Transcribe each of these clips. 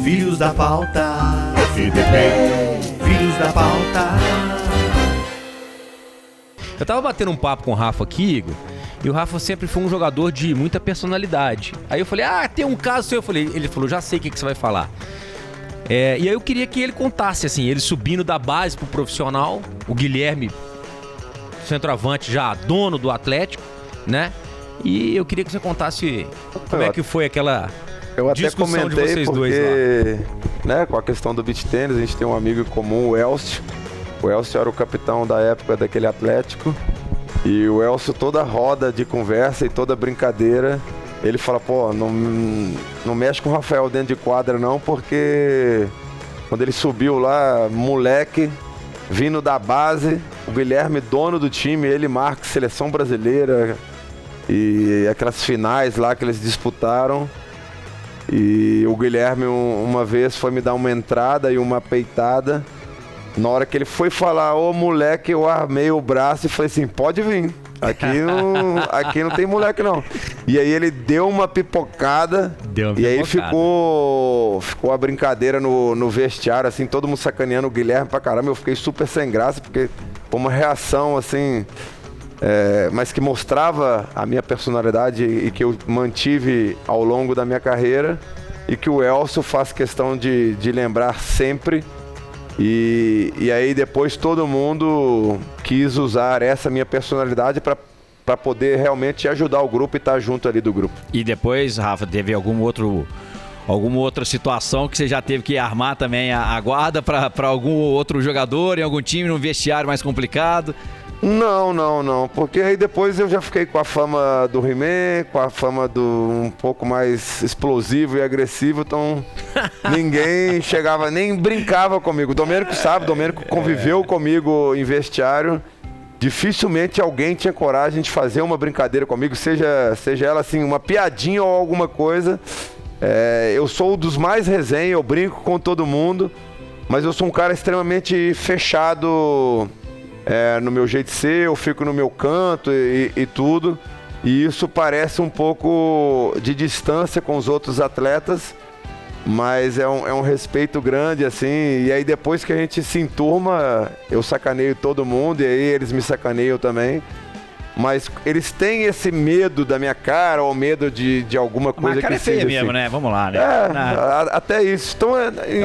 Filhos da Pauta, FDP, Filhos da Pauta. Eu tava batendo um papo com o Rafa aqui, Igor, e o Rafa sempre foi um jogador de muita personalidade. Aí eu falei, tem um caso seu. Ele falou, já sei o que você vai falar. E aí eu queria que ele contasse, assim, ele subindo da base pro profissional, o Guilherme, centroavante já dono do Atlético, né? E eu queria que você contasse como é que foi aquela discussão de vocês dois lá. Né, com a questão do beach tênis, a gente tem um amigo em comum, o Elcio. O Elcio era o capitão da época daquele Atlético. E o Elcio, toda roda de conversa e toda brincadeira, ele fala, pô, não mexe com o Rafael dentro de quadra não, porque quando ele subiu lá, moleque, vindo da base, o Guilherme, dono do time, ele marca seleção brasileira e aquelas finais lá que eles disputaram. E o Guilherme uma vez foi me dar uma entrada e uma peitada. Na hora que ele foi falar, ô moleque, eu armei o braço e falei assim, pode vir. Aqui não tem moleque não. E aí ele deu uma pipocada. Aí ficou a brincadeira no vestiário, assim, todo mundo sacaneando o Guilherme pra caramba. Eu fiquei super sem graça, porque foi uma reação assim, mas que mostrava a minha personalidade e que eu mantive ao longo da minha carreira. E que o Elcio faz questão de lembrar sempre. E aí depois todo mundo quis usar essa minha personalidade para poder realmente ajudar o grupo e estar junto ali do grupo. E depois, Rafa, teve alguma outra situação que você já teve que armar também a guarda para algum outro jogador em algum time, num vestiário mais complicado? Não, porque aí depois eu já fiquei com a fama do He-Man, com a fama do um pouco mais explosivo e agressivo, então ninguém chegava, nem brincava comigo. O Domênico sabe, o Domênico conviveu comigo em vestiário, dificilmente alguém tinha coragem de fazer uma brincadeira comigo, seja ela assim, uma piadinha ou alguma coisa. Eu sou dos mais resenha, eu brinco com todo mundo, mas eu sou um cara extremamente fechado. No meu jeito de ser, eu fico no meu canto e tudo. E isso parece um pouco de distância com os outros atletas, mas é um respeito grande, assim. E aí depois que a gente se enturma, eu sacaneio todo mundo e aí eles me sacaneiam também. Mas eles têm esse medo da minha cara ou medo de alguma coisa que seja. Mas a cara é feia mesmo, né? Vamos lá, né? Até isso. Então,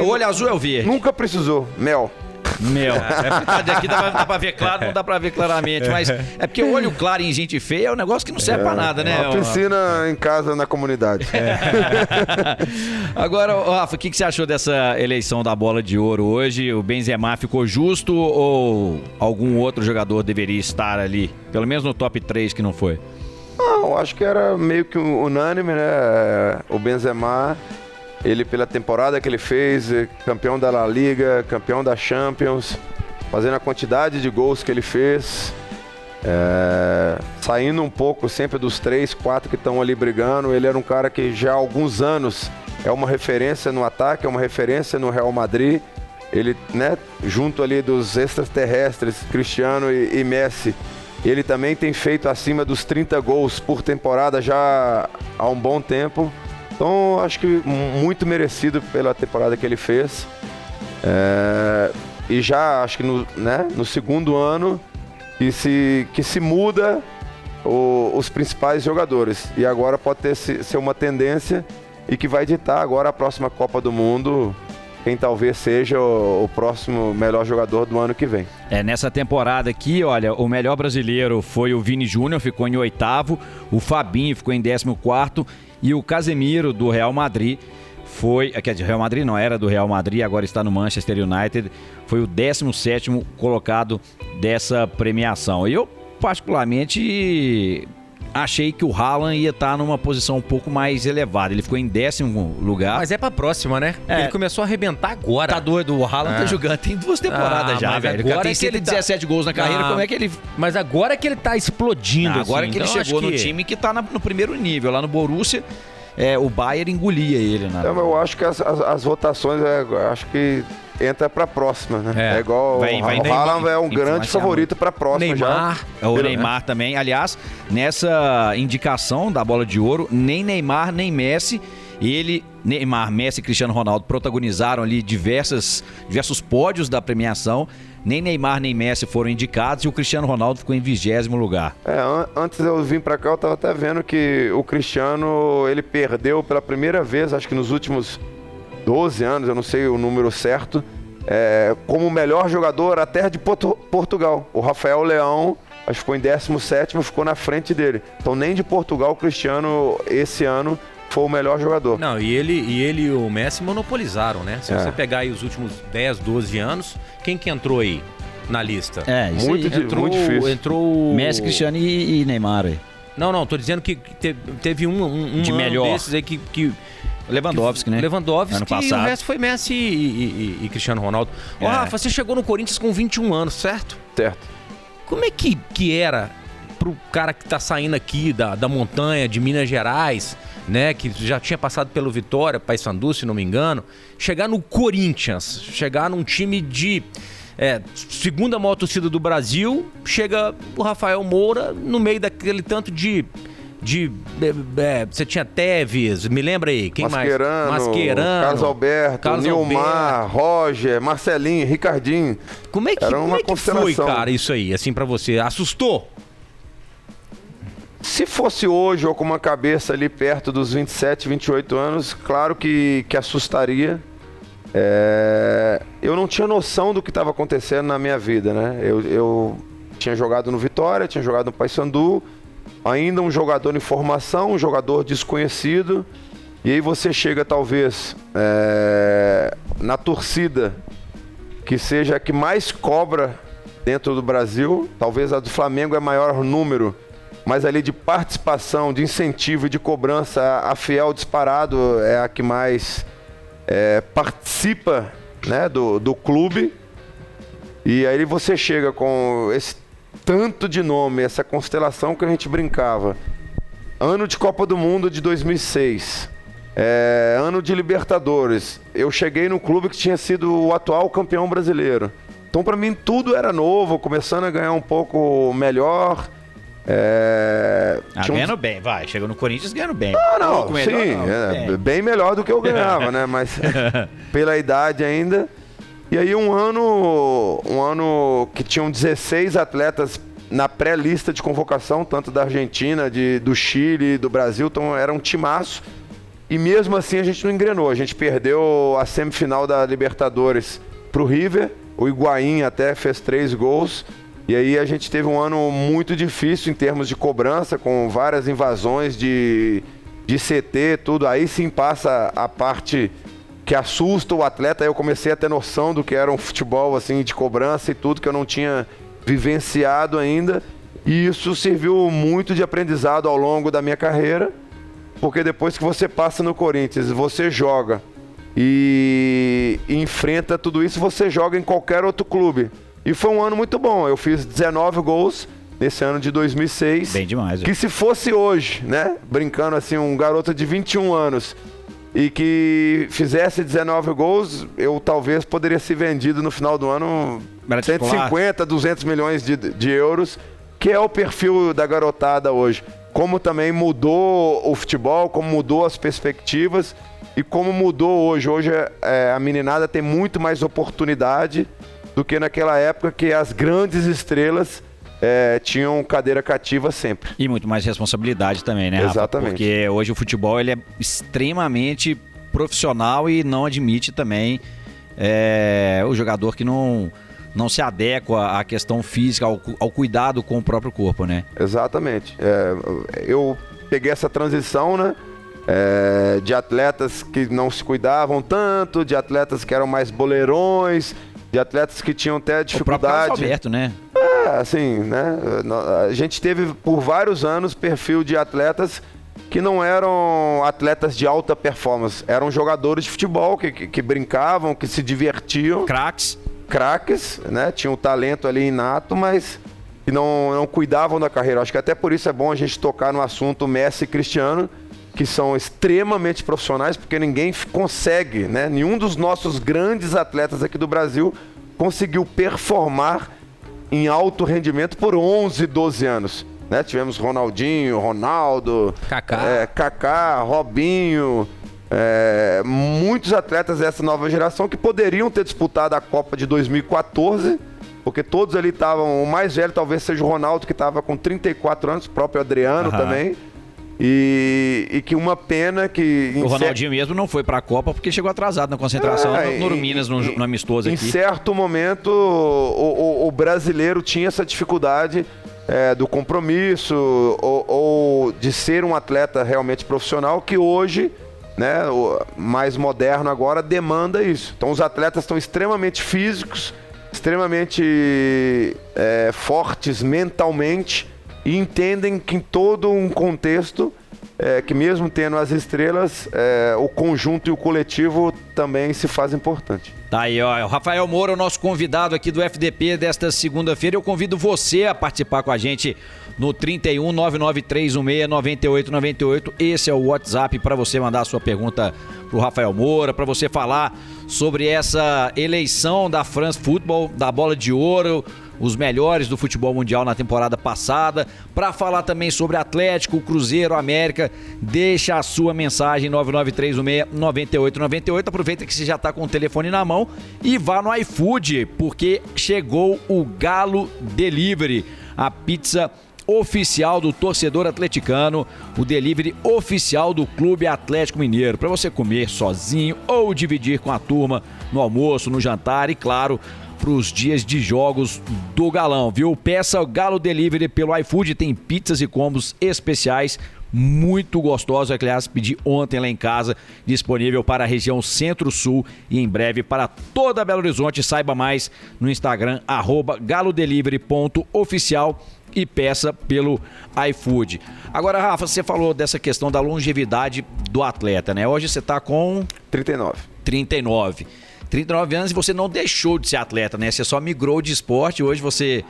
o olho azul é o verde. Nunca precisou. Mel. Daqui dá pra ver claro, não dá pra ver claramente, mas é porque o olho claro em gente feia é um negócio que não serve pra nada, né? Uma piscina em casa, na comunidade. Agora, Rafa, o que você achou dessa eleição da Bola de Ouro hoje? O Benzema ficou justo ou algum outro jogador deveria estar ali? Pelo menos no top 3 que não foi? Não, acho que era meio que unânime, né? O Benzema... Ele, pela temporada que ele fez, campeão da La Liga, campeão da Champions, fazendo a quantidade de gols que ele fez, saindo um pouco sempre dos 3, 4 que estão ali brigando. Ele era um cara que já há alguns anos é uma referência no ataque, é uma referência no Real Madrid. Ele, né, junto ali dos extraterrestres, Cristiano e Messi, ele também tem feito acima dos 30 gols por temporada já há um bom tempo. Então, acho que muito merecido pela temporada que ele fez. E já acho que no segundo ano que se muda os principais jogadores. E agora pode ser uma tendência e que vai ditar agora a próxima Copa do Mundo quem talvez seja o próximo melhor jogador do ano que vem. Nessa temporada aqui, olha, o melhor brasileiro foi o Vini Júnior, ficou em 8º, o Fabinho ficou em 14º e o Casemiro do Real Madrid quer dizer, Real Madrid não, era do Real Madrid, agora está no Manchester United, foi o 17º colocado dessa premiação. Eu, particularmente, achei que o Haaland ia estar numa posição um pouco mais elevada. Ele ficou em 10º lugar. Mas é pra próxima, né? Ele começou a arrebentar agora. Tá doido, o Haaland tá jogando, tem 2 temporadas já, velho. Agora tem 117 gols na carreira, como é que ele... Mas agora que ele tá explodindo, agora assim, que ele então chegou no time que tá no primeiro nível, lá no Borussia, o Bayern engolia ele, né? Eu acho que as votações, acho que entra pra próxima, né? É igual o Haaland é um grande favorito pra próxima. Neymar, já. O Neymar também. Aliás, nessa indicação da Bola de Ouro, nem Neymar, nem Messi, ele Neymar, Messi e Cristiano Ronaldo protagonizaram ali diversos pódios da premiação. Nem Neymar nem Messi foram indicados e o Cristiano Ronaldo ficou em 20º lugar. Antes de eu vir pra cá, eu tava até vendo que o Cristiano, ele perdeu pela primeira vez, acho que nos últimos 12 anos, eu não sei o número certo, como o melhor jogador a terra de Portugal. O Rafael Leão, acho que ficou em 17º, ficou na frente dele. Então nem de Portugal o Cristiano, esse ano, foi o melhor jogador. Não, e ele e o Messi monopolizaram, né? Se você pegar aí os últimos 10, 12 anos, quem que entrou aí na lista? Isso muito difícil. Entrou Messi, Cristiano e Neymar aí. Não, tô dizendo que teve um de ano melhor desses aí que Lewandowski, né? Lewandowski, ano e passado. o resto foi Messi e Cristiano Ronaldo. Ô, Rafa, você chegou no Corinthians com 21 anos, certo? Certo. Como é que era pro cara que tá saindo aqui da montanha de Minas Gerais, né, que já tinha passado pelo Vitória, Paysandu, se não me engano, chegar no Corinthians, chegar num time de segunda maior torcida do Brasil, chega o Rafael Moura no meio daquele tanto de você tinha Tevez, me lembra aí, quem Mascherano, mais? Mascherano, Carlos Alberto, Nilmar, Roger, Marcelinho, Ricardinho. Como é que foi, constelação. cara, isso aí, assim, pra você? Assustou? Se fosse hoje ou com uma cabeça ali perto dos 27, 28 anos, claro que assustaria. Eu não tinha noção do que estava acontecendo na minha vida, né? Eu tinha jogado no Vitória, tinha jogado no Paysandu, ainda um jogador em formação, um jogador desconhecido, e aí você chega talvez na torcida que seja a que mais cobra dentro do Brasil, talvez a do Flamengo é maior número, mas ali de participação, de incentivo e de cobrança, a Fiel disparado é a que mais participa, né, do clube. E aí você chega com esse tanto de nome, essa constelação que a gente brincava. Ano de Copa do Mundo de 2006, ano de Libertadores. Eu cheguei no clube que tinha sido o atual campeão brasileiro. Então para mim tudo era novo, começando a ganhar um pouco melhor. Ganhando bem, vai. Chegou no Corinthians ganhando bem. Não, sim, bem melhor do que eu ganhava, né? Mas pela idade ainda. E aí um ano que tinham 16 atletas na pré-lista de convocação, tanto da Argentina, do Chile, do Brasil, então era um timaço. E mesmo assim a gente não engrenou. A gente perdeu a semifinal da Libertadores pro River. O Higuaín até fez 3 gols. E aí a gente teve um ano muito difícil em termos de cobrança, com várias invasões de CT, tudo. Aí sim passa a parte que assusta o atleta. Aí eu comecei a ter noção do que era um futebol assim, de cobrança e tudo, que eu não tinha vivenciado ainda. E isso serviu muito de aprendizado ao longo da minha carreira, porque depois que você passa no Corinthians, você joga e enfrenta tudo isso, você joga em qualquer outro clube. E foi um ano muito bom. Eu fiz 19 gols nesse ano de 2006. Bem demais. Que se fosse hoje, né? Brincando assim, um garoto de 21 anos e que fizesse 19 gols, eu talvez poderia ser vendido no final do ano 150, 200 milhões de euros, que é o perfil da garotada hoje. Como também mudou o futebol, como mudou as perspectivas e como mudou hoje. Hoje a meninada tem muito mais oportunidade do que naquela época que as grandes estrelas tinham cadeira cativa sempre. E muito mais responsabilidade também, né, Rafa? Exatamente. Porque hoje o futebol ele é extremamente profissional e não admite também o jogador que não se adequa à questão física, ao cuidado com o próprio corpo, né? Exatamente. Eu peguei essa transição, né? De atletas que não se cuidavam tanto, de atletas que eram mais boleirões, de atletas que tinham até dificuldade. O próprio Carlos Alberto, né? Assim, né? A gente teve por vários anos perfil de atletas que não eram atletas de alta performance, eram jogadores de futebol que brincavam, que se divertiam. Craques, né? Tinham talento ali inato, mas que não cuidavam da carreira. Acho que até por isso é bom a gente tocar no assunto Messi e Cristiano, que são extremamente profissionais, porque ninguém consegue, né? Nenhum dos nossos grandes atletas aqui do Brasil conseguiu performar em alto rendimento por 11, 12 anos. Né? Tivemos Ronaldinho, Ronaldo, Kaká, Robinho, muitos atletas dessa nova geração que poderiam ter disputado a Copa de 2014, porque todos ali estavam, o mais velho talvez seja o Ronaldo, que estava com 34 anos, o próprio Adriano também. E que uma pena que... O Ronaldinho mesmo não foi para a Copa porque chegou atrasado na concentração no Minas, no amistoso aqui. Em certo momento, o brasileiro tinha essa dificuldade do compromisso ou de ser um atleta realmente profissional, que hoje, né, mais moderno agora, demanda isso. Então os atletas estão extremamente físicos, extremamente fortes mentalmente, e entendem que em todo um contexto, que mesmo tendo as estrelas, o conjunto e o coletivo também se faz importante. Tá aí, ó, o Rafael Moura, o nosso convidado aqui do FDP desta segunda-feira. Eu convido você a participar com a gente no 31 99316 9898. Esse é o WhatsApp para você mandar a sua pergunta pro Rafael Moura, para você falar sobre essa eleição da France Football, da Bola de Ouro, os melhores do futebol mundial na temporada passada, para falar também sobre Atlético, Cruzeiro, América. Deixa a sua mensagem 99316-9898. Aproveita que você já está com o telefone na mão e vá no iFood, porque chegou o Galo Delivery, a pizza oficial do torcedor atleticano, o delivery oficial do Clube Atlético Mineiro, para você comer sozinho ou dividir com a turma no almoço, no jantar e, claro, para os dias de jogos do Galão, viu? Peça o Galo Delivery pelo iFood, tem pizzas e combos especiais muito gostosos, aliás, pedi ontem lá em casa, disponível para a região Centro-Sul e em breve para toda Belo Horizonte. Saiba mais no Instagram, @galodelivery.oficial, e peça pelo iFood. Agora, Rafa, você falou dessa questão da longevidade do atleta, né? Hoje você está com 39 anos e você não deixou de ser atleta, né? Você só migrou de esporte. Hoje você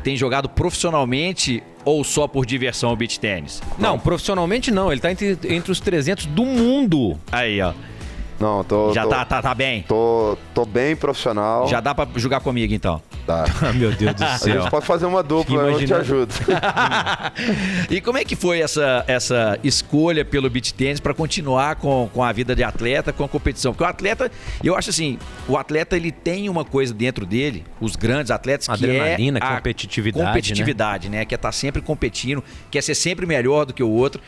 tem jogado profissionalmente ou só por diversão o beach tênis? Não, profissionalmente não. Ele tá entre os 300 do mundo. Aí, ó. Não, tá bem? Tô bem profissional. Já dá pra jogar comigo, então? Tá. Meu Deus do A céu. gente pode fazer uma dupla, eu te ajudo. E como é que foi essa escolha pelo beach tênis para continuar com a vida de atleta, com a competição? Porque o atleta, eu acho assim, o atleta ele tem uma coisa dentro dele, os grandes atletas, adrenalina, que é a competitividade, né? Que é estar sempre competindo, quer ser sempre melhor do que o outro.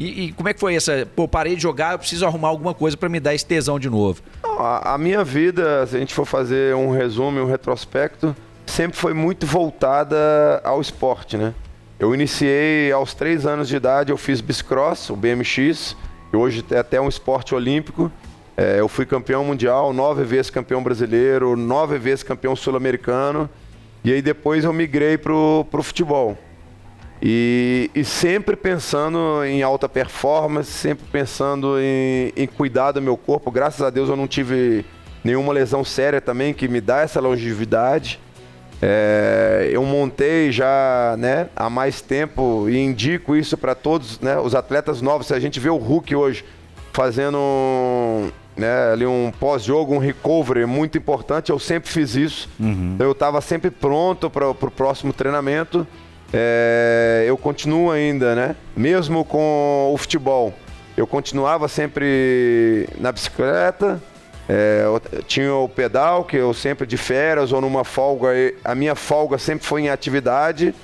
E como é que foi essa? Pô, parei de jogar, eu preciso arrumar alguma coisa para me dar esse tesão de novo. A minha vida, se a gente for fazer um resumo, um retrospecto, sempre foi muito voltada ao esporte, né? Eu iniciei aos 3 anos de idade, eu fiz bicicross, o BMX, que hoje é até um esporte olímpico. Eu fui campeão mundial, 9 vezes campeão brasileiro, 9 vezes campeão sul-americano. E aí depois eu migrei pro futebol. E sempre pensando em alta performance, sempre pensando em cuidar do meu corpo. Graças a Deus eu não tive nenhuma lesão séria também que me dá essa longevidade. Eu montei já, né, há mais tempo e indico isso para todos, né, os atletas novos. Se a gente vê o Hulk hoje fazendo ali um pós-jogo, um recovery muito importante, eu sempre fiz isso. Eu estava sempre pronto para o próximo treinamento. Eu continuo ainda, né? Mesmo com o futebol, eu continuava sempre na bicicleta. Eu tinha o pedal, que eu sempre de férias ou numa folga, a minha folga sempre foi em atividade.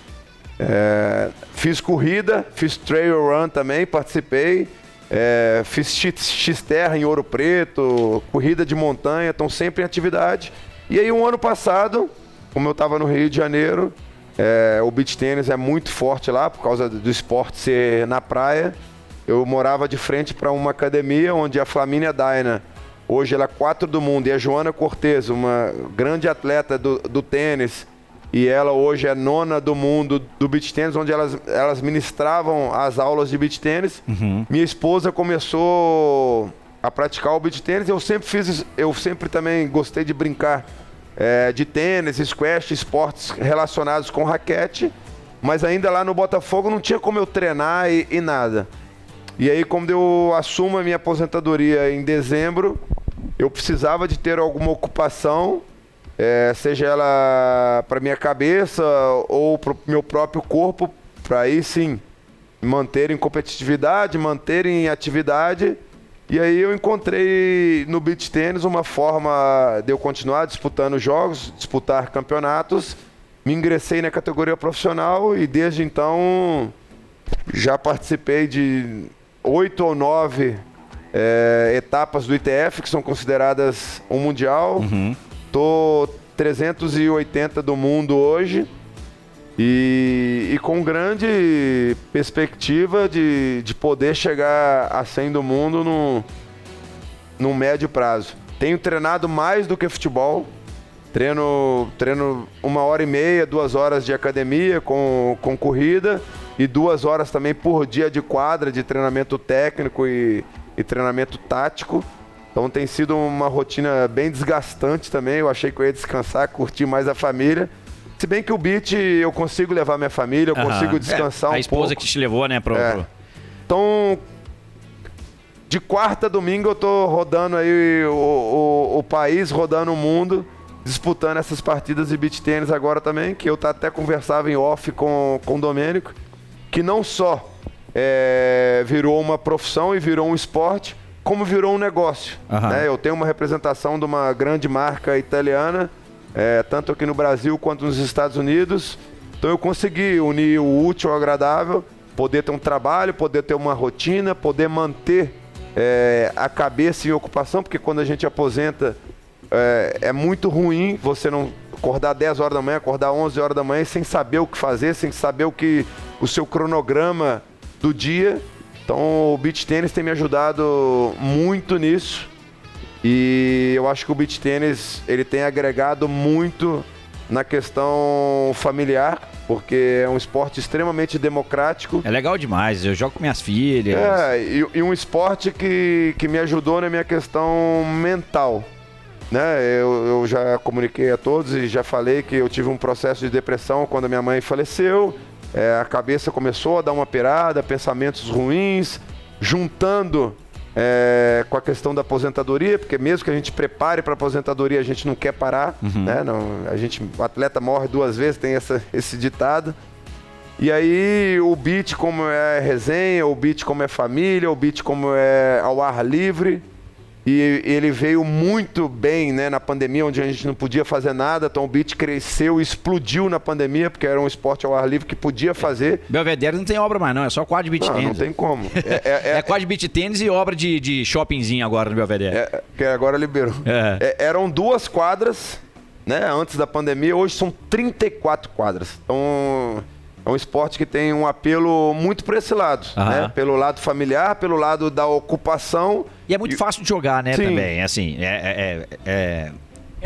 Fiz corrida, fiz trail run também, participei. Fiz X-Terra em Ouro Preto, corrida de montanha, estão sempre em atividade. E aí, um ano passado, como eu estava no Rio de Janeiro, o beach tênis é muito forte lá, por causa do esporte ser na praia. Eu morava de frente para uma academia onde a Flamínia Daina, hoje ela é 4 do mundo, e a Joana Cortez, uma grande atleta do tênis, e ela hoje é 9ª do mundo do beach tênis, onde elas ministravam as aulas de beach tênis. Minha esposa começou a praticar o beach tênis. Eu sempre também gostei de brincar de tênis, squash, esportes relacionados com raquete, mas ainda lá no Botafogo não tinha como eu treinar e nada. E aí, quando eu assumo a minha aposentadoria em dezembro, eu precisava de ter alguma ocupação, seja ela para minha cabeça ou para o meu próprio corpo, para aí sim manter em competitividade, manter em atividade. E aí eu encontrei no beach tênis uma forma de eu continuar disputando jogos, disputar campeonatos. Me ingressei na categoria profissional e desde então já participei de 8 ou 9 etapas do ITF, que são consideradas um mundial. Tô 380 do mundo hoje e com grande perspectiva de poder chegar a 100 do mundo num médio prazo. Tenho treinado mais do que futebol. Treino 1h30, 2 horas de academia com corrida e 2 horas também por dia de quadra, de treinamento técnico e treinamento tático. Então tem sido uma rotina bem desgastante também. Eu achei que eu ia descansar, curtir mais a família. Se bem que o beach eu consigo levar minha família, eu consigo descansar um pouco. A esposa que te levou, né? Então, de quarta a domingo eu tô rodando aí o país, rodando o mundo, disputando essas partidas de beach tênis agora também, que eu até conversava em off com o Domênico, que não só virou uma profissão e virou um esporte, como virou um negócio. Né? Eu tenho uma representação de uma grande marca italiana, tanto aqui no Brasil quanto nos Estados Unidos. Então eu consegui unir o útil ao agradável, poder ter um trabalho, poder ter uma rotina, poder manter a cabeça em ocupação, porque quando a gente aposenta é muito ruim você não acordar 10 horas da manhã, acordar 11 horas da manhã sem saber o que fazer, sem saber o seu cronograma do dia. Então o beach tênis tem me ajudado muito nisso e eu acho que o beach tênis ele tem agregado muito na questão familiar, porque é um esporte extremamente democrático. É legal demais, eu jogo com minhas filhas. E um esporte que me ajudou na minha questão mental. Né? Eu já comuniquei a todos e já falei que eu tive um processo de depressão quando a minha mãe faleceu. A cabeça começou a dar uma pirada, pensamentos ruins, juntando com a questão da aposentadoria, porque mesmo que a gente prepare para a aposentadoria, a gente não quer parar. Né? O atleta morre 2 vezes, tem esse ditado. E aí o beach como é resenha, o beach como é família, o beach como é ao ar livre. E ele veio muito bem, né, na pandemia, onde a gente não podia fazer nada. Então o beach cresceu e explodiu na pandemia, porque era um esporte ao ar livre que podia fazer. Belvedere não tem obra mais não, é só quadro de beach tênis. Não tem como. É quadro de beach tênis e obra de shoppingzinho agora no Belvedere. Que agora liberou. Eram 2 quadras, né, antes da pandemia, hoje são 34 quadras. Então é um esporte que tem um apelo muito para esse lado, né? Pelo lado familiar, pelo lado da ocupação. E é muito fácil de jogar, né, Sim. também, assim,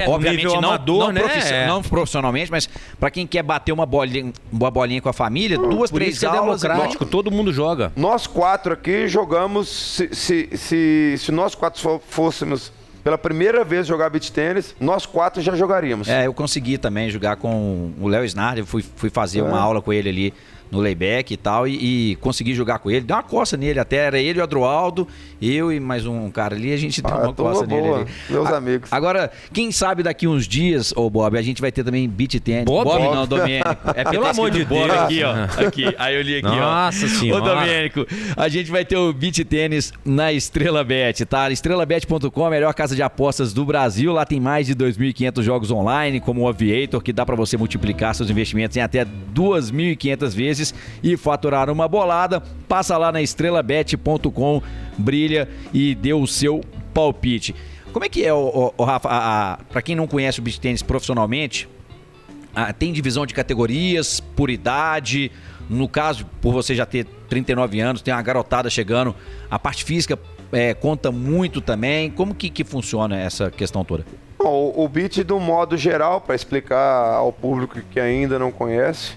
obviamente nível amador, né? Não profissionalmente, mas para quem quer bater uma bolinha com a família, 2, 3 aulas, democrático, todo mundo joga. Nós 4 aqui jogamos, se nós 4 fôssemos pela primeira vez jogar beach tênis, nós 4 já jogaríamos. Eu consegui também jogar com o Léo Snarder, fui fazer uma aula com ele ali no layback e tal, e consegui jogar com ele. Deu uma coça nele até, era ele e o Adroaldo, eu e mais um cara ali, a gente deu uma coça nele ali. Meus amigos. Agora, quem sabe daqui uns dias, Bob, a gente vai ter também beach tênis. Bob não, Domênico. Pelo amor de Deus. Aqui, ó. Aqui, aí eu li aqui, Nossa senhora. Ô, Domênico, a gente vai ter o beach tênis na Estrela Bet, tá? estrelabet.com, a melhor casa de apostas do Brasil. Lá tem mais de 2.500 jogos online, como o Aviator, que dá pra você multiplicar seus investimentos em até 2.500 vezes e faturar uma bolada. Passa lá na estrelabet.com, brilha e dê o seu palpite. Como é que é, Rafa, para quem não conhece o beach tênis profissionalmente, tem divisão de categorias, por idade? No caso, por você já ter 39 anos, tem uma garotada chegando, a parte física conta muito também. Como que funciona essa questão toda? Bom, o beach, de um modo geral, para explicar ao público que ainda não conhece,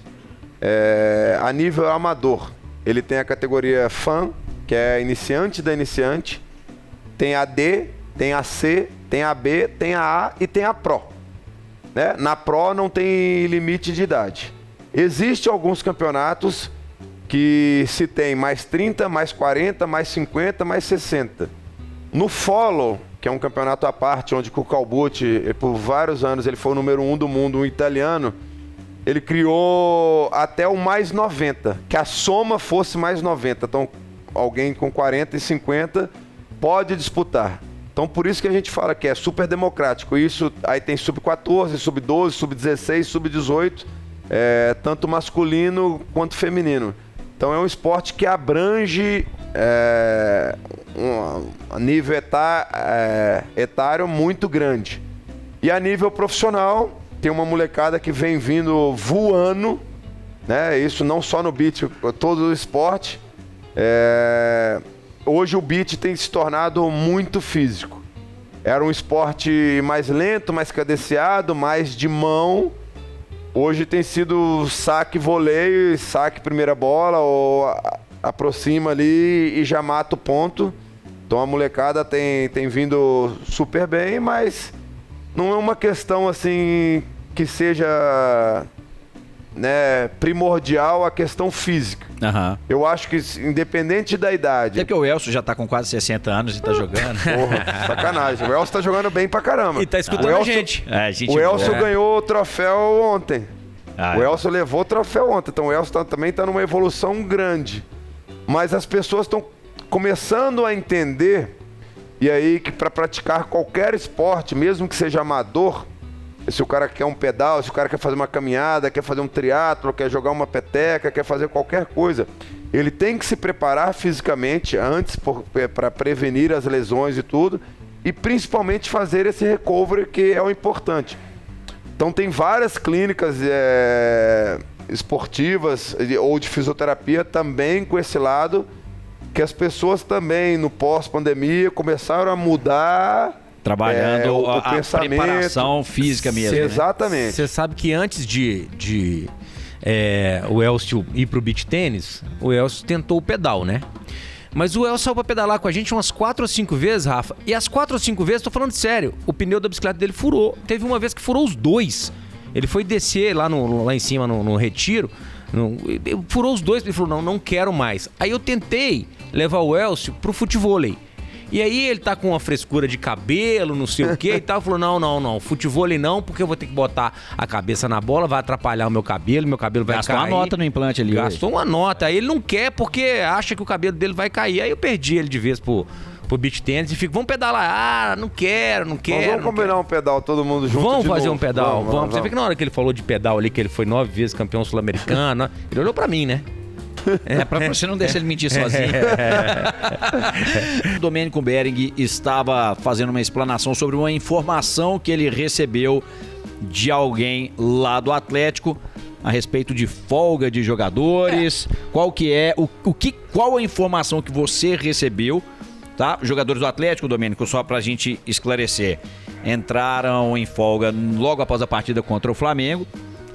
a nível amador, ele tem a categoria FAN, que é iniciante da iniciante, tem a D, tem a C, tem a B, tem a A e tem a Pro. Né? Na Pro não tem limite de idade. Existem alguns campeonatos que se tem mais 30, mais 40, mais 50, mais 60. No Follow, que é um campeonato à parte, onde o Calbucci, por vários anos, ele foi o número 1 do mundo, um italiano, ele criou até o mais 90, que a soma fosse mais 90. Então, alguém com 40 e 50 pode disputar. Então, por isso que a gente fala que é super democrático. Isso aí tem sub-14, sub-12, sub-16, sub-18, tanto masculino quanto feminino. Então, é um esporte que abrange a nível etário muito grande. E a nível profissional, tem uma molecada que vem vindo voando, né? Isso não só no beach, todo o esporte. Hoje o beach tem se tornado muito físico. Era um esporte mais lento, mais cadenciado, mais de mão. Hoje tem sido saque voleio, saque primeira bola, ou aproxima ali e já mata o ponto. Então a molecada tem vindo super bem, mas não é uma questão assim que seja, né, primordial a questão física. Aham. Eu acho que independente da idade... Até que o Elcio já tá com quase 60 anos e tá jogando. Porra, sacanagem. O Elcio tá jogando bem pra caramba. E tá escutando O a Elcio- gente. O Elcio ganhou o troféu ontem. Ah, O Elcio levou o troféu ontem. Então o Elcio também tá numa evolução grande. Mas as pessoas estão começando a entender, e aí que para praticar qualquer esporte, mesmo que seja amador, se o cara quer um pedal, se o cara quer fazer uma caminhada, quer fazer um triatlo, quer jogar uma peteca, quer fazer qualquer coisa, ele tem que se preparar fisicamente antes para prevenir as lesões e tudo, e principalmente fazer esse recovery, que é o importante. Então tem várias clínicas esportivas ou de fisioterapia também com esse lado, que as pessoas também no pós-pandemia começaram a mudar Trabalhando o a pensamento. preparação física mesmo. Né? Exatamente. Você sabe que antes de o Elcio ir pro beach tênis, o Elcio tentou o pedal, né? Mas o Elcio saiu pra pedalar com a gente umas 4 ou 5 vezes, Rafa. E as 4 ou 5 vezes, tô falando sério, o pneu da bicicleta dele furou. Teve uma vez que furou os dois. Ele foi descer lá em cima no retiro, furou os dois. Ele falou, não quero mais. Aí eu tentei levar o Elcio pro futevôlei. E aí ele tá com uma frescura de cabelo, não sei o que e tal. Falou, não, futevôlei não, porque eu vou ter que botar a cabeça na bola, vai atrapalhar o meu cabelo vai Gastou cair. uma nota no implante ali. Gastou uma nota. Aí ele não quer porque acha que o cabelo dele vai cair. Aí eu perdi ele de vez pro beach tênis e fico, vamos pedalar. Ah, não quero. Vamos combinar um pedal todo mundo junto. Vamos de fazer novo. um pedal, vamos. Você vamos. vê que na hora que ele falou de pedal ali, que ele foi 9 vezes campeão sul-americano, ele olhou pra mim, né? Pra você não deixar ele mentir sozinho. O Domênico Bering estava fazendo uma explanação sobre uma informação que ele recebeu de alguém lá do Atlético a respeito de folga de jogadores. Qual a informação que você recebeu, tá? Jogadores do Atlético, Domênico, só pra gente esclarecer, entraram em folga logo após a partida contra o Flamengo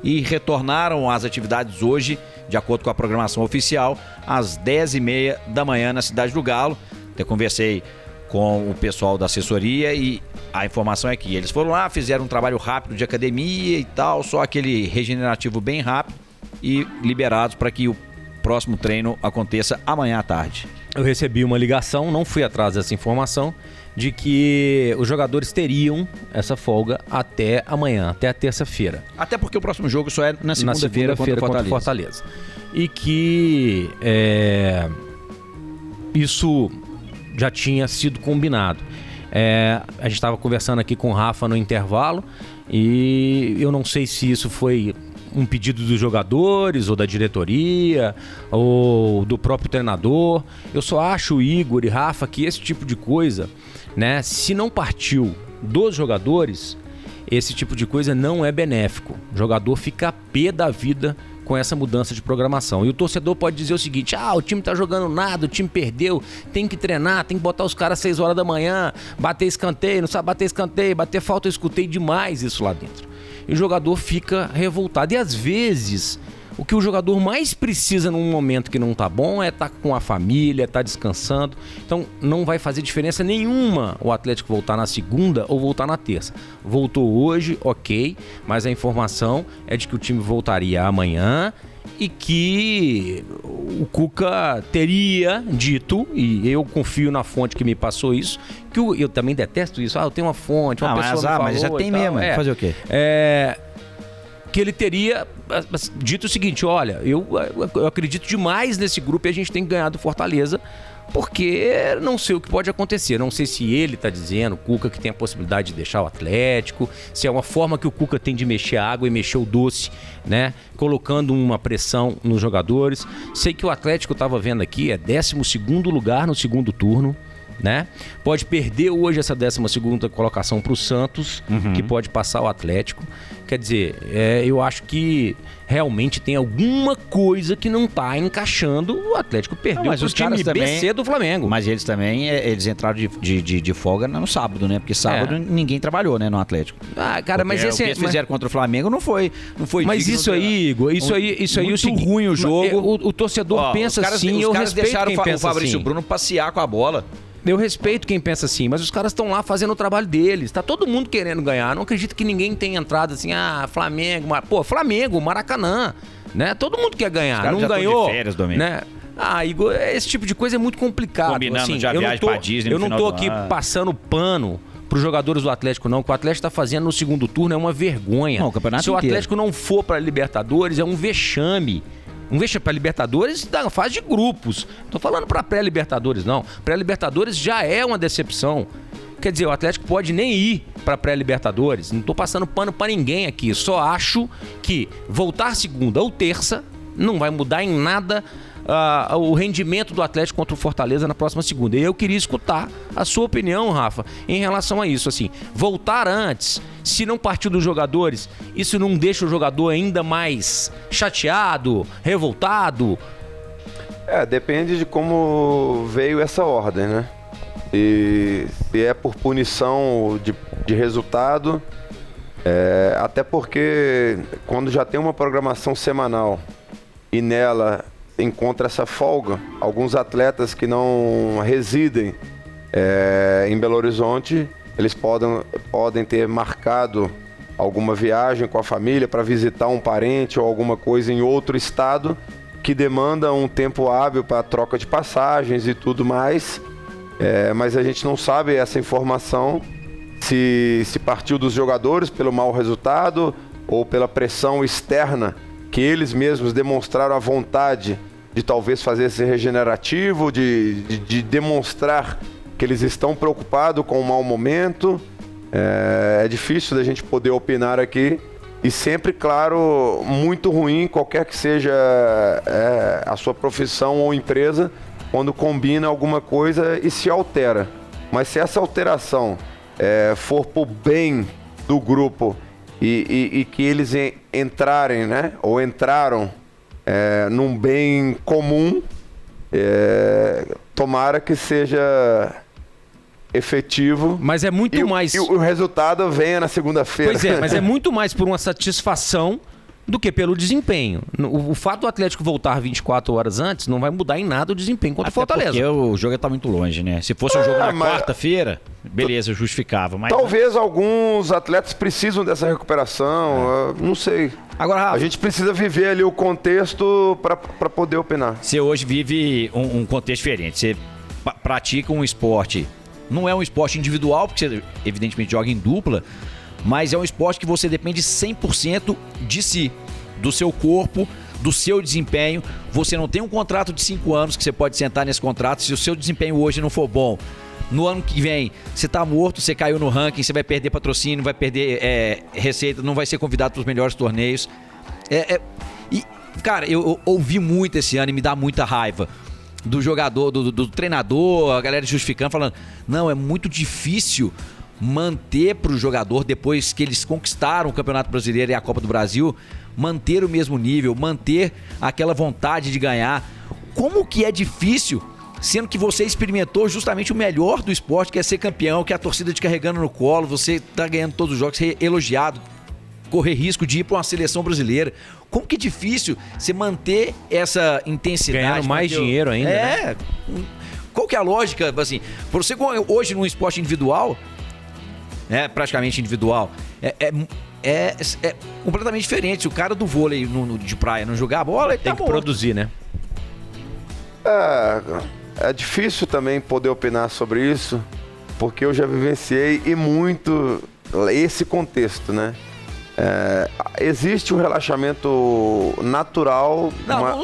e retornaram às atividades hoje, de acordo com a programação oficial, às 10h30 da manhã na Cidade do Galo. Até conversei com o pessoal da assessoria e a informação é que eles foram lá, fizeram um trabalho rápido de academia e tal, só aquele regenerativo bem rápido, e liberados para que o próximo treino aconteça amanhã à tarde. Eu recebi uma ligação, não fui atrás dessa informação, de que os jogadores teriam essa folga até amanhã, até a terça-feira. Até porque o próximo jogo só é na segunda-feira contra o Fortaleza. E que isso já tinha sido combinado. A gente estava conversando aqui com o Rafa no intervalo e eu não sei se isso foi um pedido dos jogadores ou da diretoria ou do próprio treinador. Eu só acho, Igor e Rafa, que esse tipo de coisa, né, se não partiu dos jogadores, esse tipo de coisa não é benéfico. O jogador fica a pé da vida com essa mudança de programação. E o torcedor pode dizer o seguinte: o time tá jogando nada, o time perdeu, tem que treinar, tem que botar os caras às 6 horas da manhã, bater escanteio, não sabe bater escanteio, bater falta. Eu escutei demais isso lá dentro. E o jogador fica revoltado. E às vezes, o que o jogador mais precisa num momento que não tá bom é estar com a família, estar descansando. Então não vai fazer diferença nenhuma o Atlético voltar na segunda ou voltar na terça. Voltou hoje, ok, mas a informação é de que o time voltaria amanhã e que o Cuca teria dito, e eu confio na fonte que me passou isso, que eu também detesto isso. Eu tenho uma fonte, uma pessoa me falou, mas já tem mesmo, fazer o quê? Que ele teria dito o seguinte: olha, eu acredito demais nesse grupo e a gente tem que ganhar do Fortaleza porque não sei o que pode acontecer. Não sei se ele está dizendo, o Cuca, que tem a possibilidade de deixar o Atlético, se é uma forma que o Cuca tem de mexer a água e mexer o doce, né? Colocando uma pressão nos jogadores. Sei que o Atlético, estava vendo aqui, é 12º lugar no segundo turno, né? Pode perder hoje essa 12ª colocação para o Santos, que pode passar o Atlético. Quer dizer, eu acho que realmente tem alguma coisa que não tá encaixando. O Atlético perdeu mas pro os time caras também, BC do Flamengo. Mas eles também, eles entraram de folga no sábado, né? Porque sábado ninguém trabalhou, né, no Atlético. Ah, cara, mas o esse que eles fizeram contra o Flamengo não foi Mas digno isso aí, Igor, isso aí é o seguinte, ruim o jogo. O torcedor pensa assim, eu caras respeito deixaram quem o pensa Fabrício assim. Bruno passear com a bola. Eu respeito quem pensa assim, mas os caras estão lá fazendo o trabalho deles. Tá todo mundo querendo ganhar. Não acredito que ninguém tenha entrado assim, Flamengo, Flamengo, Maracanã, né? Todo mundo quer ganhar. Não ganhou, de férias, né? Igor, esse tipo de coisa é muito complicado. Combinando assim, já viagem pra Disney eu no não final tô do aqui ano. passando pano pros jogadores do Atlético, não. O que o Atlético tá fazendo no segundo turno é uma vergonha. Não, o campeonato Se o inteiro. Atlético não for pra Libertadores, é um vexame. Um vexame pra Libertadores da fase de grupos. Tô falando pra pré-Libertadores, não. Pré-Libertadores já é uma decepção. Quer dizer, o Atlético pode nem ir pra pré-Libertadores. Não tô passando pano pra ninguém aqui. Só acho que voltar segunda ou terça não vai mudar em nada o rendimento do Atlético contra o Fortaleza na próxima segunda. E eu queria escutar a sua opinião, Rafa, em relação a isso. Assim, voltar antes, se não partir dos jogadores, isso não deixa o jogador ainda mais chateado, revoltado? Depende de como veio essa ordem, né? E se é por punição de resultado, até porque quando já tem uma programação semanal e nela encontra essa folga, alguns atletas que não residem em Belo Horizonte, eles podem ter marcado alguma viagem com a família para visitar um parente ou alguma coisa em outro estado que demanda um tempo hábil para troca de passagens e tudo mais. Mas a gente não sabe essa informação, se partiu dos jogadores pelo mau resultado ou pela pressão externa que eles mesmos demonstraram a vontade de talvez fazer esse regenerativo, de demonstrar que eles estão preocupados com o mau momento. É difícil da gente poder opinar aqui. E sempre, claro, muito ruim, qualquer que seja a sua profissão ou empresa, quando combina alguma coisa e se altera. Mas se essa alteração for pro bem do grupo e que eles entrarem, né, ou entraram num bem comum, tomara que seja efetivo. Mas é muito mais... E o resultado venha na segunda-feira. Pois mas é muito mais por uma satisfação do que pelo desempenho. O fato do Atlético voltar 24 horas antes não vai mudar em nada o desempenho contra o Fortaleza. Porque o jogo tá muito longe, né? Se fosse um jogo na quarta-feira, beleza, justificava. Mas talvez alguns atletas precisam dessa recuperação, não sei. Agora, Rafa, a gente precisa viver ali o contexto para poder opinar. Você hoje vive um contexto diferente. Você pratica um esporte. Não é um esporte individual, porque você evidentemente joga em dupla, mas é um esporte que você depende 100% de si, do seu corpo, do seu desempenho. Você não tem um contrato de 5 anos que você pode sentar nesse contrato. Se o seu desempenho hoje não for bom, no ano que vem você tá morto, você caiu no ranking, você vai perder patrocínio, vai perder receita, não vai ser convidado para os melhores torneios. E, cara, eu ouvi muito esse ano e me dá muita raiva do jogador, do treinador, a galera justificando, falando, não, é muito difícil manter para o jogador, depois que eles conquistaram o Campeonato Brasileiro e a Copa do Brasil, manter o mesmo nível, manter aquela vontade de ganhar. Como que é difícil, sendo que você experimentou justamente o melhor do esporte, que é ser campeão, que é a torcida te carregando no colo, você tá ganhando todos os jogos, ser elogiado, correr risco de ir para uma seleção brasileira. Como que é difícil você manter essa intensidade? Ganhando mais dinheiro ainda, né? Qual que é a lógica, assim, você hoje num esporte individual, praticamente individual, é completamente diferente. Se o cara do vôlei de praia não jogar a bola, ele tem que produzir, né? É difícil também poder opinar sobre isso, porque eu já vivenciei e muito esse contexto, né? Existe um relaxamento natural,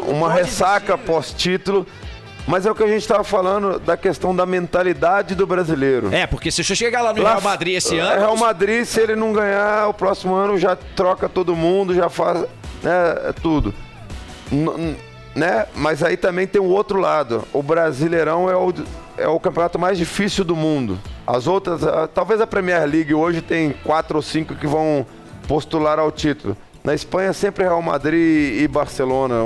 uma ressaca pós-título Mas é o que a gente estava falando da questão da mentalidade do brasileiro. Porque se você chegar lá no Real Madrid esse ano... Real Madrid, se ele não ganhar, o próximo ano já troca todo mundo, já faz, né, tudo. Né? Mas aí também tem o outro lado. O Brasileirão é o campeonato mais difícil do mundo. As outras, talvez a Premier League hoje tem 4 ou 5 que vão postular ao título. Na Espanha sempre Real Madrid e Barcelona.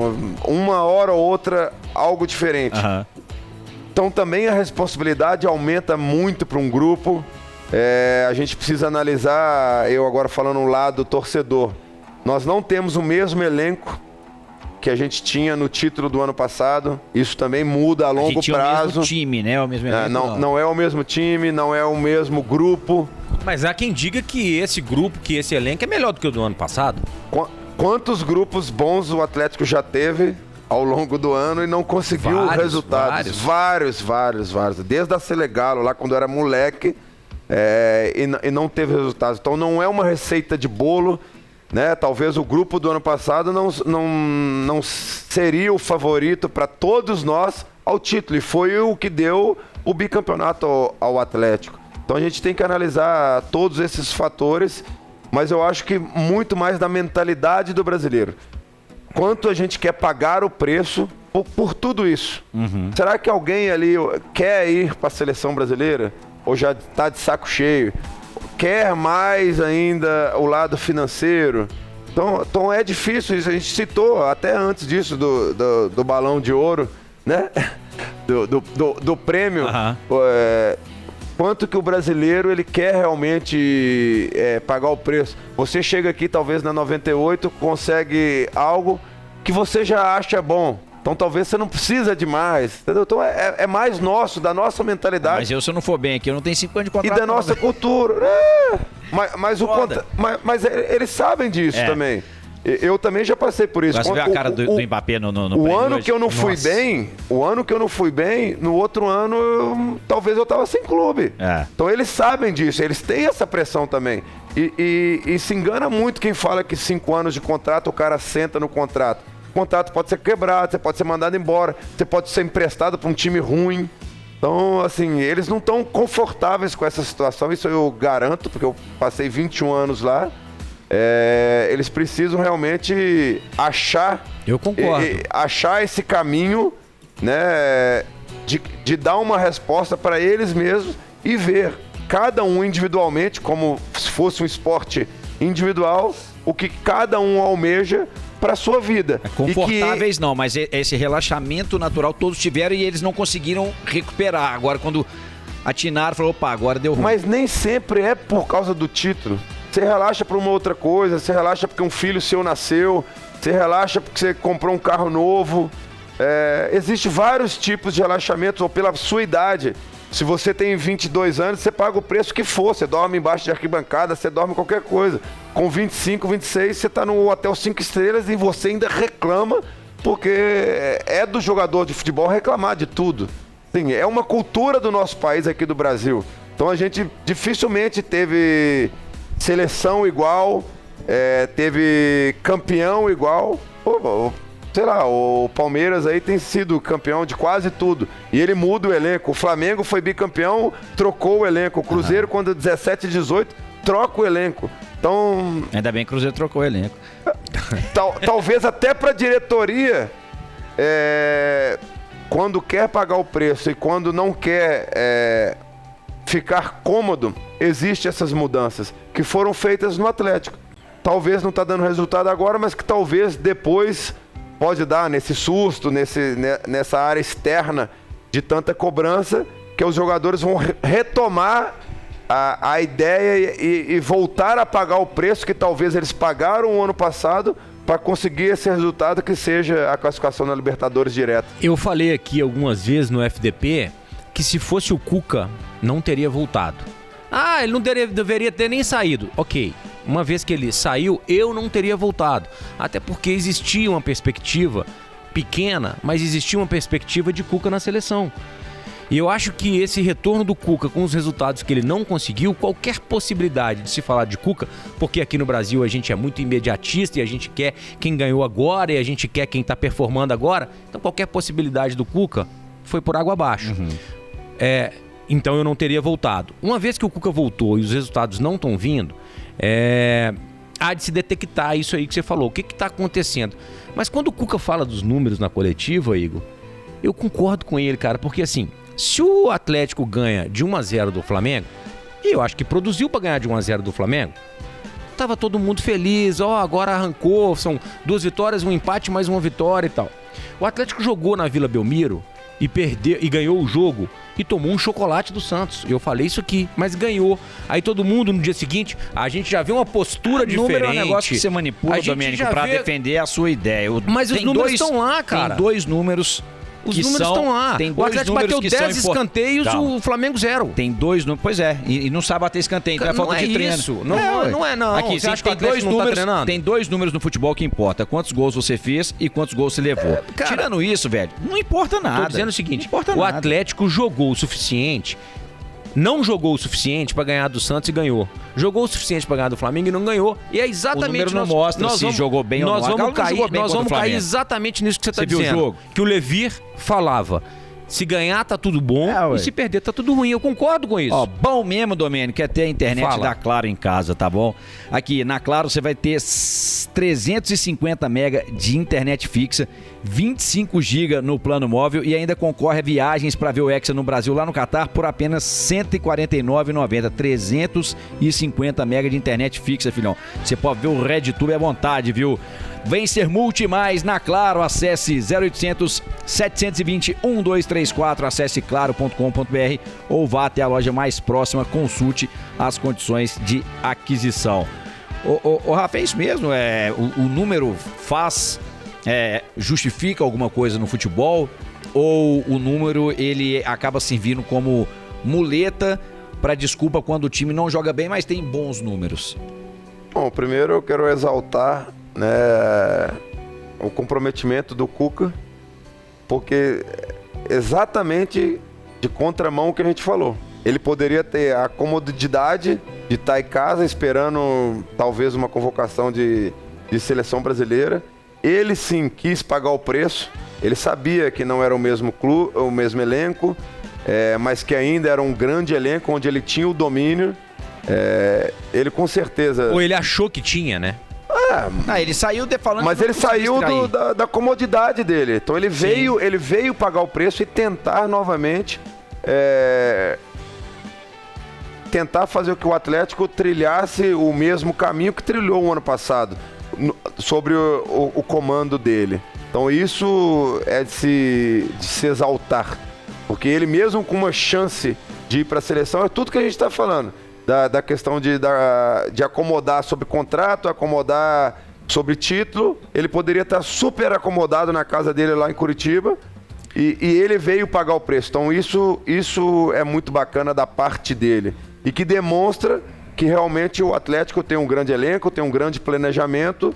Uma hora ou outra, algo diferente. Uhum. Então também a responsabilidade aumenta muito para um grupo. A gente precisa analisar, eu agora falando um lado torcedor. Nós não temos o mesmo elenco que a gente tinha no título do ano passado. Isso também muda a longo prazo. O mesmo time, né? O mesmo elenco, não é o mesmo time, não é o mesmo grupo. Mas há quem diga que esse grupo, que esse elenco é melhor do que o do ano passado. Quantos grupos bons o Atlético já teve ao longo do ano e não conseguiu resultados? Vários. Desde a Selegalo, lá quando era moleque, e não teve resultados. Então não é uma receita de bolo, né? Talvez o grupo do ano passado não seria o favorito para todos nós ao título. E foi o que deu o bicampeonato ao Atlético. Então a gente tem que analisar todos esses fatores, mas eu acho que muito mais da mentalidade do brasileiro. Quanto a gente quer pagar o preço por tudo isso? Uhum. Será que alguém ali quer ir para a seleção brasileira? Ou já está de saco cheio? Quer mais ainda o lado financeiro? Então é difícil isso. A gente citou até antes disso do balão de ouro, né? Do prêmio. Uhum. Quanto que o brasileiro ele quer realmente pagar o preço. Você chega aqui talvez na 98, consegue algo que você já acha bom. Então talvez você não precisa de mais, entendeu? Então é mais nosso, da nossa mentalidade. Mas se eu não for bem aqui, eu não tenho 5 anos de contrato. E da nossa cultura. Mas eles sabem disso também. Eu também já passei por isso. Você viu a cara do Mbappé no o ano que eu não fui bem, no outro ano talvez eu tava sem clube. Então eles sabem disso, eles têm essa pressão também. E se engana muito quem fala que 5 anos de contrato, o cara senta no contrato. O contrato pode ser quebrado, você pode ser mandado embora, você pode ser emprestado para um time ruim. Então, assim, eles não estão confortáveis com essa situação, isso eu garanto, porque eu passei 21 anos lá. Eles precisam realmente achar... Eu concordo. Achar esse caminho, né, de dar uma resposta para eles mesmos e ver cada um individualmente, como se fosse um esporte individual, o que cada um almeja para sua vida. Confortáveis não, mas esse relaxamento natural todos tiveram e eles não conseguiram recuperar. Agora quando atinaram, falou, opa, agora deu ruim. Mas nem sempre é por causa do título. Você relaxa por uma outra coisa, você relaxa porque um filho seu nasceu, você relaxa porque você comprou um carro novo. Existem vários tipos de relaxamento, ou pela sua idade. Se você tem 22 anos, você paga o preço que for. Você dorme embaixo de arquibancada, você dorme qualquer coisa. Com 25, 26, você está no hotel 5 estrelas e você ainda reclama, porque é do jogador de futebol reclamar de tudo. Sim, é uma cultura do nosso país aqui do Brasil. Então a gente dificilmente teve seleção igual, teve campeão igual. Sei lá, o Palmeiras aí tem sido campeão de quase tudo. E ele muda o elenco. O Flamengo foi bicampeão, trocou o elenco. O Cruzeiro, quando 17 e 18, troca o elenco. Então... Ainda bem que o Cruzeiro trocou o elenco. Talvez até para a diretoria, quando quer pagar o preço e quando não quer ficar cômodo, existem essas mudanças que foram feitas no Atlético. Talvez não está dando resultado agora, mas que talvez depois... pode dar nesse susto, nessa área externa de tanta cobrança, que os jogadores vão retomar a ideia e voltar a pagar o preço que talvez eles pagaram o ano passado para conseguir esse resultado que seja a classificação na Libertadores direta. Eu falei aqui algumas vezes no FDP que se fosse o Cuca, não teria voltado. Ele não deveria ter nem saído. Ok. Uma vez que ele saiu, eu não teria voltado. Até porque existia uma perspectiva pequena, mas existia uma perspectiva de Cuca na seleção. E eu acho que esse retorno do Cuca com os resultados que ele não conseguiu, qualquer possibilidade de se falar de Cuca, porque aqui no Brasil a gente é muito imediatista e a gente quer quem ganhou agora e a gente quer quem está performando agora, então qualquer possibilidade do Cuca foi por água abaixo. Então eu não teria voltado. Uma vez que o Cuca voltou e os resultados não estão vindo, há de se detectar isso aí que você falou. O que está acontecendo? Mas quando o Cuca fala dos números na coletiva, Igor, eu concordo com ele, cara, porque assim, se o Atlético ganha de 1-0 do Flamengo, e eu acho que produziu para ganhar de 1-0 do Flamengo, tava todo mundo feliz, agora arrancou, são 2 vitórias, um empate, mais uma vitória e tal. O Atlético jogou na Vila Belmiro e perdeu e ganhou o jogo e tomou um chocolate do Santos. Eu falei isso aqui, mas ganhou. Aí todo mundo no dia seguinte, a gente já vê uma postura diferente. Número é um negócio que você manipula, Domênico, pra defender a sua ideia. Mas os números estão lá, cara. Tem 2 números. Os números estão lá. O Atlético bateu 10 escanteios, o Flamengo 0. Tem 2 números. Pois é, e não sabe bater escanteio, então é falta de treino. Isso. Não é. Aqui, você acha que tem 2 números, tem 2 números no futebol que importa. Quantos gols você fez e quantos gols você levou. Cara, tirando isso, velho, não importa nada. Tô dizendo o seguinte, o Atlético jogou o suficiente, não jogou o suficiente para ganhar do Santos e ganhou. Jogou o suficiente para ganhar do Flamengo e não ganhou. E é exatamente... O número não mostra se jogou bem ou não. Nós vamos cair exatamente nisso que você está dizendo. Viu o jogo? Que o Levir falava... Se ganhar, tá tudo bom, e se perder, tá tudo ruim. Eu concordo com isso. Bom mesmo, Domênico, é ter a internet da Claro em casa, tá bom? Aqui, na Claro, você vai ter 350 mega de internet fixa, 25 GB no plano móvel e ainda concorre a viagens para ver o Hexa no Brasil, lá no Catar, por apenas R$ 149,90. 350 mega de internet fixa, filhão. Você pode ver o RedTube à vontade, viu? Vem ser Multimais na Claro, acesse 0800 720 1234, acesse claro.com.br ou vá até a loja mais próxima, consulte as condições de aquisição. O Rafa, é isso mesmo? O número justifica alguma coisa no futebol, ou o número ele acaba servindo como muleta para desculpa quando o time não joga bem, mas tem bons números? Bom, primeiro eu quero exaltar o comprometimento do Cuca, porque exatamente de contramão o que a gente falou. Ele poderia ter a comodidade de estar em casa esperando talvez uma convocação de seleção brasileira. Ele sim quis pagar o preço, ele sabia que não era o mesmo clube, o mesmo elenco, mas que ainda era um grande elenco onde ele tinha o domínio. Ele com certeza... Ou ele achou que tinha, né? Ele saiu falando. Mas ele saiu da comodidade dele. Então ele veio pagar o preço e tentar novamente tentar fazer com que o Atlético trilhasse o mesmo caminho que trilhou o ano passado, sobre o comando dele. Então isso é de se exaltar, porque ele mesmo com uma chance de ir para a seleção, é tudo que a gente está falando. Da questão de acomodar sobre contrato, acomodar sobre título. Ele poderia estar super acomodado na casa dele lá em Curitiba e ele veio pagar o preço. Então isso é muito bacana da parte dele e que demonstra que realmente o Atlético tem um grande elenco, tem um grande planejamento,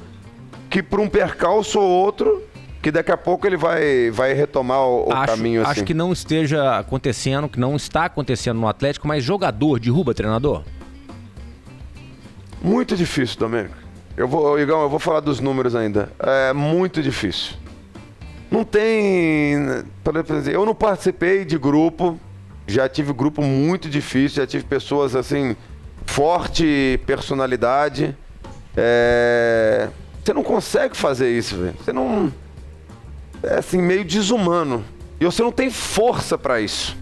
que por um percalço ou outro, que daqui a pouco ele vai retomar o caminho assim. Acho que não esteja acontecendo, que não está acontecendo no Atlético, mas jogador derruba treinador? Muito difícil, Domênico. Igão, eu vou falar dos números ainda. É muito difícil. Não tem... Eu não participei de grupo, já tive grupo muito difícil, já tive pessoas assim, forte personalidade. Você não consegue fazer isso, velho. Você não... É assim, meio desumano. E você não tem força para isso.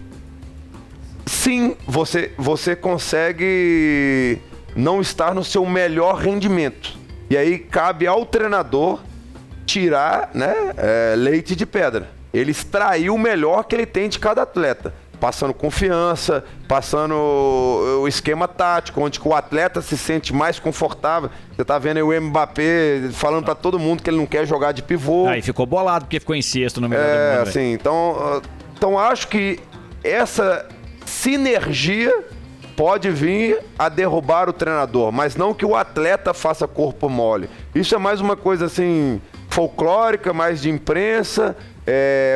Sim, você consegue não estar no seu melhor rendimento. E aí cabe ao treinador tirar, leite de pedra. Ele extrair o melhor que ele tem de cada atleta. Passando confiança, passando o esquema tático, onde o atleta se sente mais confortável. Você tá vendo aí o Mbappé falando para todo mundo que ele não quer jogar de pivô. Aí ficou bolado porque ficou em sexto no melhor do mundo. Assim, então acho que essa sinergia pode vir a derrubar o treinador, mas não que o atleta faça corpo mole. Isso é mais uma coisa assim folclórica, mais de imprensa,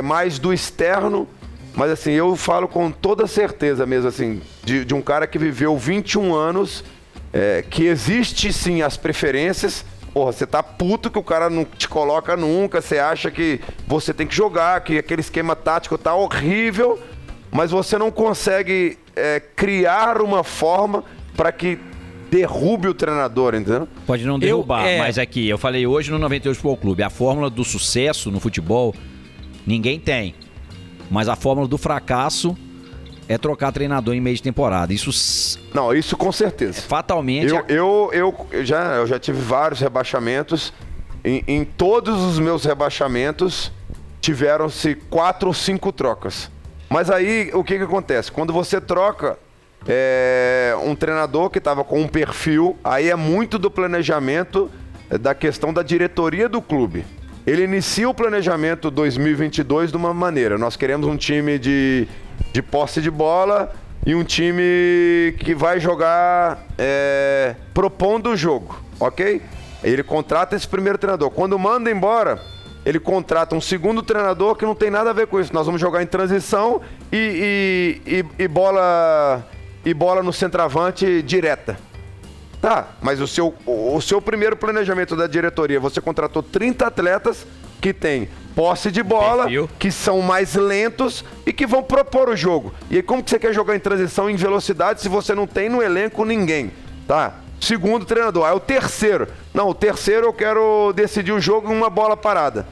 mais do externo. Mas assim, eu falo com toda certeza mesmo, assim, de um cara que viveu 21 anos, que existe sim as preferências, Porra, você tá puto que o cara não te coloca nunca, você acha que você tem que jogar, que aquele esquema tático tá horrível, mas você não consegue criar uma forma para que derrube o treinador, entendeu? Pode não derrubar, mas aqui, eu falei hoje no 98 Futebol Clube, a fórmula do sucesso no futebol, ninguém tem. Mas a fórmula do fracasso é trocar treinador em meio de temporada. Isso com certeza. Fatalmente. Eu já tive vários rebaixamentos. Em todos os meus rebaixamentos tiveram-se 4 ou 5 trocas. Mas aí o que acontece? Quando você troca um treinador que estava com um perfil, aí é muito do planejamento da questão da diretoria do clube. Ele inicia o planejamento 2022 de uma maneira. Nós queremos um time de posse de bola e um time que vai jogar propondo o jogo, ok? Ele contrata esse primeiro treinador. Quando manda embora, ele contrata um segundo treinador que não tem nada a ver com isso. Nós vamos jogar em transição e bola no centroavante direta. Tá, mas o seu primeiro planejamento da diretoria, você contratou 30 atletas que têm posse de bola, que são mais lentos e que vão propor o jogo. E aí como que você quer jogar em transição em velocidade se você não tem no elenco ninguém? Tá, segundo treinador. Aí o terceiro. Não, o terceiro eu quero decidir o jogo em uma bola parada.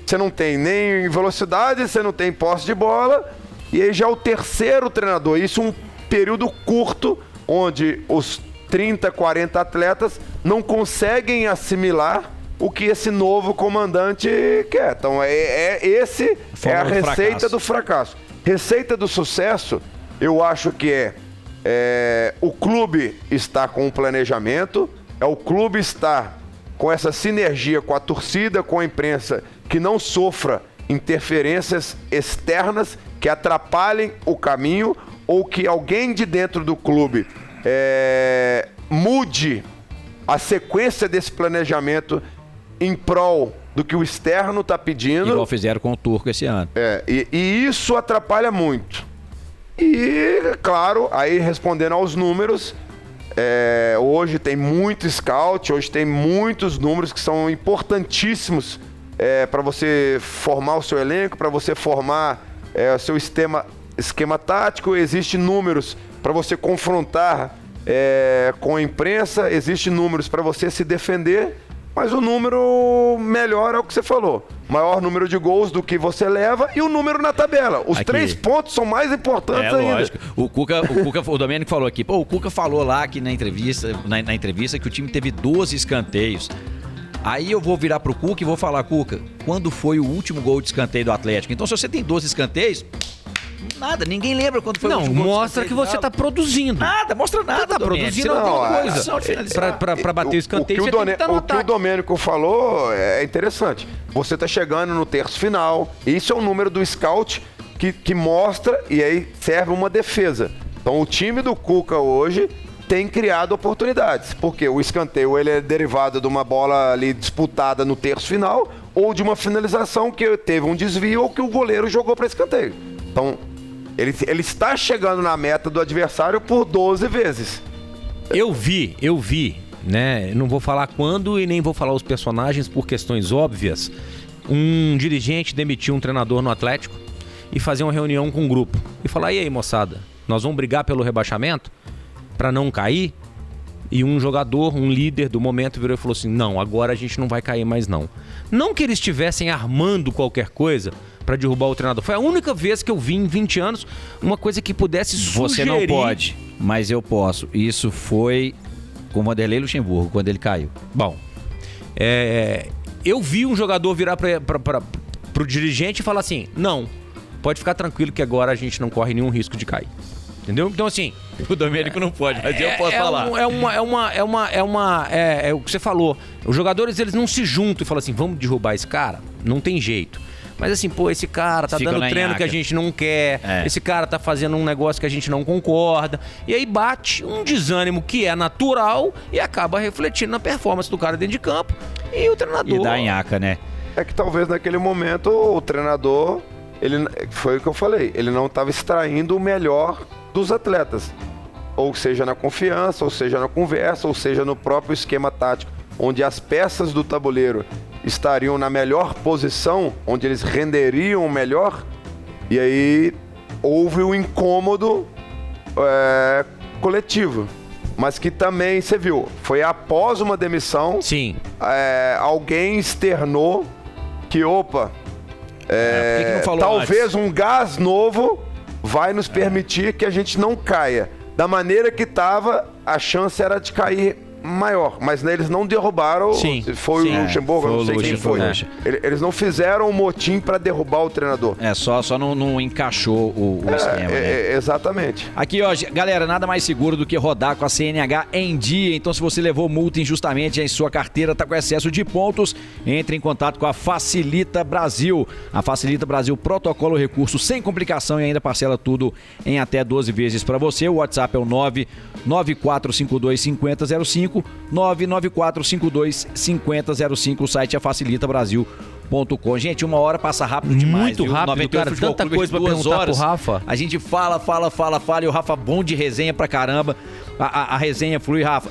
Você não tem nem velocidade, você não tem posse de bola. E aí já o terceiro treinador. Isso um período curto, onde os 30, 40 atletas não conseguem assimilar o que esse novo comandante quer. Então, esse é a receita do fracasso. Receita do sucesso, eu acho que o clube está com um planejamento, o clube está com essa sinergia com a torcida, com a imprensa, que não sofra interferências externas que atrapalhem o caminho, ou que alguém de dentro do clube mude a sequência desse planejamento em prol do que o externo está pedindo. Igual fizeram com o Turco esse ano. E isso atrapalha muito. E, claro, aí respondendo aos números, hoje tem muito scout, hoje tem muitos números que são importantíssimos para você formar o seu elenco, para você formar o seu esquema tático. Existem números para você confrontar com a imprensa, existem números para você se defender, mas o número melhor é o que você falou. Maior número de gols do que você leva e o número na tabela. Os 3 pontos são mais importantes ainda. Lógico. O Domênico falou aqui, o Cuca falou lá que na entrevista que o time teve 12 escanteios. Aí eu vou virar pro Cuca e vou falar, Cuca, quando foi o último gol de escanteio do Atlético? Então se você tem 12 escanteios, nada, ninguém lembra quando foi o último gol. Não, mostra que você tá produzindo. Nada, mostra nada. Você tá produzindo alguma coisa. Pra bater o escanteio, você tem que estar no ataque. O que o Domênico falou é interessante. Você tá chegando no terço final, isso é o número do scout que mostra, e aí serve uma defesa. Então o time do Cuca hoje tem criado oportunidades, porque o escanteio ele é derivado de uma bola ali disputada no terço final, ou de uma finalização que teve um desvio ou que o goleiro jogou para escanteio. Então, ele está chegando na meta do adversário por 12 vezes. Eu vi, né? Não vou falar quando e nem vou falar os personagens por questões óbvias. Um dirigente demitiu um treinador no Atlético e fazer uma reunião com um grupo e falar: e aí, moçada, nós vamos brigar pelo rebaixamento para não cair? E um jogador, um líder do momento virou e falou assim: não, agora a gente não vai cair mais não. Não que eles estivessem armando qualquer coisa para derrubar o treinador. Foi a única vez que eu vi em 20 anos uma coisa que pudesse sugerir. Você não pode, mas eu posso. Isso foi com o Vanderlei Luxemburgo, quando ele caiu. Bom, eu vi um jogador virar pro dirigente e falar assim: não, pode ficar tranquilo que agora a gente não corre nenhum risco de cair. Entendeu? Então, assim... O Domênico não pode, mas eu posso falar. É o que você falou. Os jogadores, eles não se juntam e falam assim: vamos derrubar esse cara? Não tem jeito. Mas assim, pô, esse cara tá dando treino que a gente não quer. Esse cara tá fazendo um negócio que a gente não concorda. E aí bate um desânimo que é natural e acaba refletindo na performance do cara dentro de campo. E o treinador... E dá nhaca, né? É que talvez naquele momento o treinador... foi o que eu falei. Ele não estava extraindo o melhor dos atletas, ou seja na confiança, ou seja na conversa, ou seja no próprio esquema tático. onde as peças do tabuleiro estariam na melhor posição, onde eles renderiam melhor, e aí houve um incômodo coletivo. Mas que também, você viu, foi após uma demissão, Sim. Alguém externou que, opa, por que não falou talvez antes? um gás novo vai nos permitir que a gente não caia. Da maneira que estava, a chance era de cair maior, mas eles não derrubaram. Sim. Foi Sim. o Luxemburgo, eu não sei quem foi. Eles não fizeram um motim para derrubar o treinador. Só não encaixou o esquema, né? Exatamente. Aqui, ó, galera, nada mais seguro do que rodar com a CNH em dia. Então, se você levou multa injustamente em sua carteira, tá com excesso de pontos, entre em contato com a Facilita Brasil. A Facilita Brasil protocola o recurso sem complicação e ainda parcela tudo em até 12 vezes para você. O WhatsApp é o 994525005, 994525005. O site é facilitabrasil.com. Gente, 1 hora passa rápido demais. Muito viu? rápido, 98 cara. Futebol Tanta Clube, coisa pra 2 perguntar horas. pro Rafa. A gente fala e o Rafa bom de resenha pra caramba. A resenha flui, Rafa.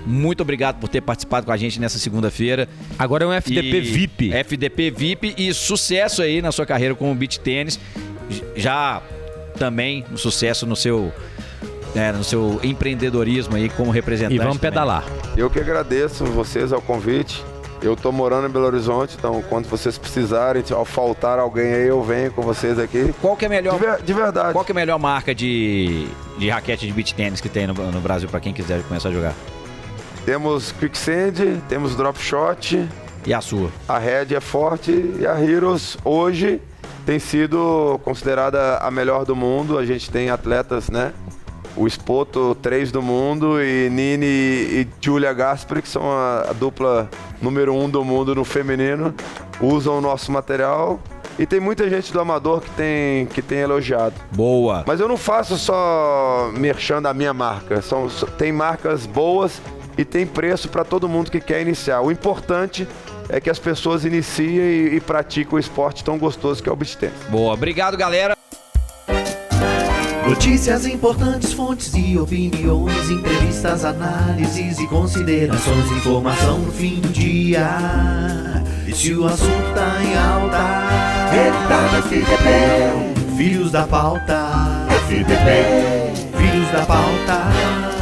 Muito obrigado por ter participado com a gente nessa segunda-feira. Agora é um FDP VIP. FDP VIP e sucesso aí na sua carreira como beach tênis. Já também um sucesso no seu empreendedorismo aí como representante. E vamos também. pedalar. Eu que agradeço vocês ao convite. Eu tô morando em Belo Horizonte, então quando vocês precisarem, ao faltar alguém aí, eu venho com vocês aqui. Qual que é a melhor, De verdade. qual que é a melhor marca de raquete de beach tênis que tem no Brasil para quem quiser começar a jogar? Temos Quicksand, temos Drop Shot, E a sua? a Red é forte e a Heroes hoje tem sido considerada a melhor do mundo. A gente tem atletas, né? O Spoto 3 do mundo e Nini e Julia Gaspari, que são a dupla número 1 do mundo no feminino, usam o nosso material. E tem muita gente do amador que tem elogiado. Boa. Mas eu não faço só merchan da minha marca. Tem marcas boas e tem preço para todo mundo que quer iniciar. O importante é que as pessoas iniciem e pratiquem o esporte tão gostoso que é o beach tennis. Boa. Obrigado, galera. Notícias importantes, fontes e opiniões, entrevistas, análises e considerações, informação no fim do dia. E se o assunto tá em alta, ele tá no FDP, Filhos da Pauta. FDP, Filhos da Pauta.